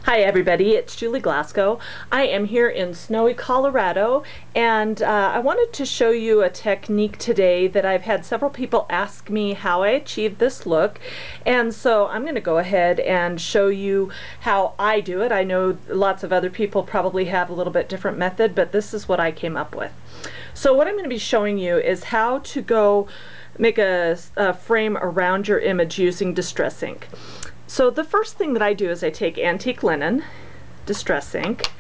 Hi everybody, it's Julie Glasgow. I am here in snowy Colorado, and I wanted to show you a technique today that I've had several people ask me how I achieved this look, and so I'm going to go ahead and show you how I do it. I know lots of other people probably have a little bit different method, but this is what I came up with. So what I'm going to be showing you is how to go make a frame around your image using Distress ink. So the first thing that I do is I take antique linen, Distress ink,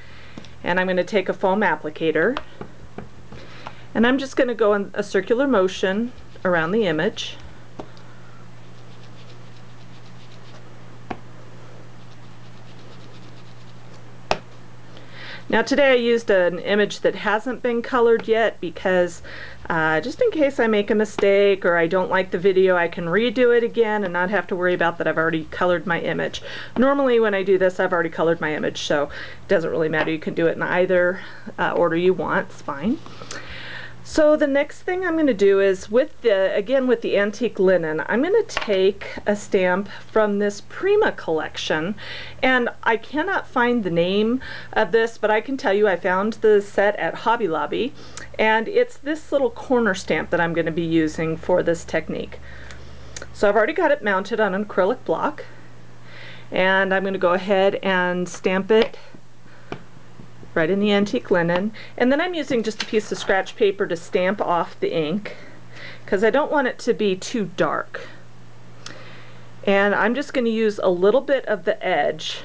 and I'm going to take a foam applicator, and I'm just going to go in a circular motion around the image. Now today I used an image that hasn't been colored yet because just in case I make a mistake or I don't like the video, I can redo it again and not have to worry about that I've already colored my image. Normally when I do this, I've already colored my image, so it doesn't really matter. You can do it in either order you want, it's fine. So the next thing I'm going to do is with the antique linen, I'm going to take a stamp from this Prima collection, and I cannot find the name of this, but I can tell you I found the set at Hobby Lobby, and it's this little corner stamp that I'm going to be using for this technique. So I've already got it mounted on an acrylic block, and I'm going to go ahead and stamp it right in the antique linen, and then I'm using just a piece of scratch paper to stamp off the ink because I don't want it to be too dark. And I'm just going to use a little bit of the edge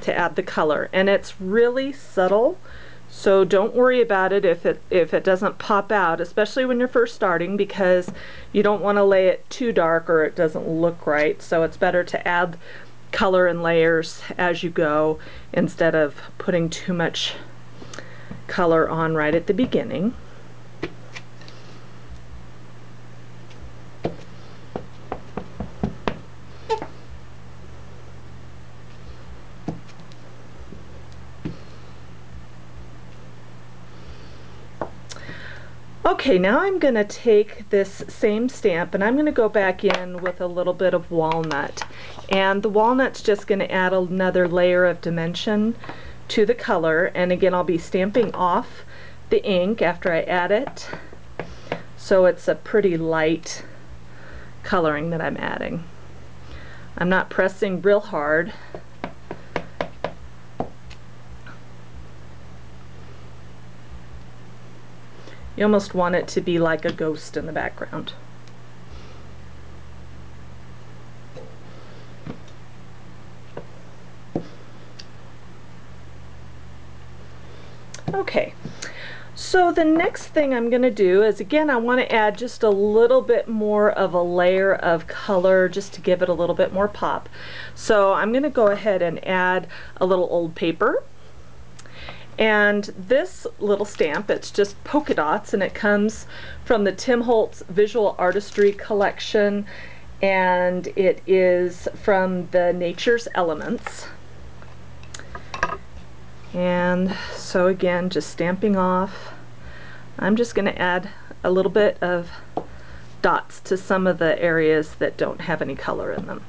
to add the color, and it's really subtle, so don't worry about it if it doesn't pop out, especially when you're first starting, because you don't want to lay it too dark or it doesn't look right. So it's better to add color and layers as you go instead of putting too much color on right at the beginning. Okay, now I'm going to take this same stamp and I'm going to go back in with a little bit of walnut, and the walnut's just going to add another layer of dimension to the color. And again, I'll be stamping off the ink after I add it, so it's a pretty light coloring that I'm adding. I'm not pressing real hard. You almost want it to be like a ghost in the background. Okay, so the next thing I'm going to do is, again, I want to add just a little bit more of a layer of color just to give it a little bit more pop. So I'm going to go ahead and add a little old paper. And this little stamp, it's just polka dots, and it comes from the Tim Holtz Visual Artistry collection, and it is from the Nature's Elements. And so again, just stamping off, I'm just going to add a little bit of dots to some of the areas that don't have any color in them.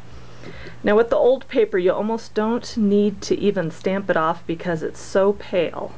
Now with the old paper, you almost don't need to even stamp it off because it's so pale.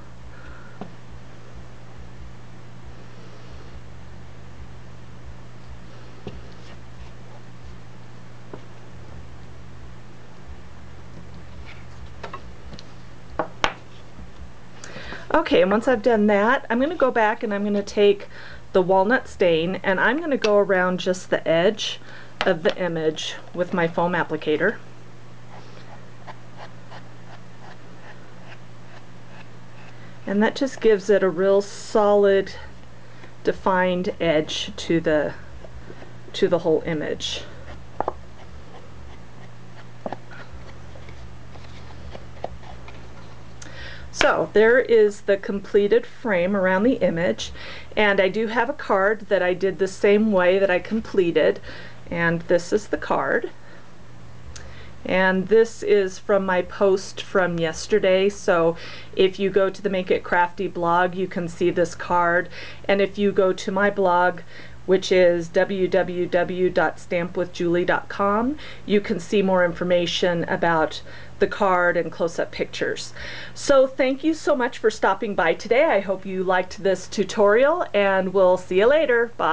Okay, and once I've done that, I'm going to go back and I'm going to take the walnut stain and I'm going to go around just the edge of the image with my foam applicator. And that just gives it a real solid, defined edge to the whole image. So there is the completed frame around the image, and I do have a card that I did the same way that I completed, and this is the card. And this is from my post from yesterday, so if you go to the Make It Crafty blog, you can see this card, and if you go to my blog, which is www.stampwithjulie.com. You can see more information about the card and close-up pictures. So thank you so much for stopping by today. I hope you liked this tutorial, and we'll see you later. Bye.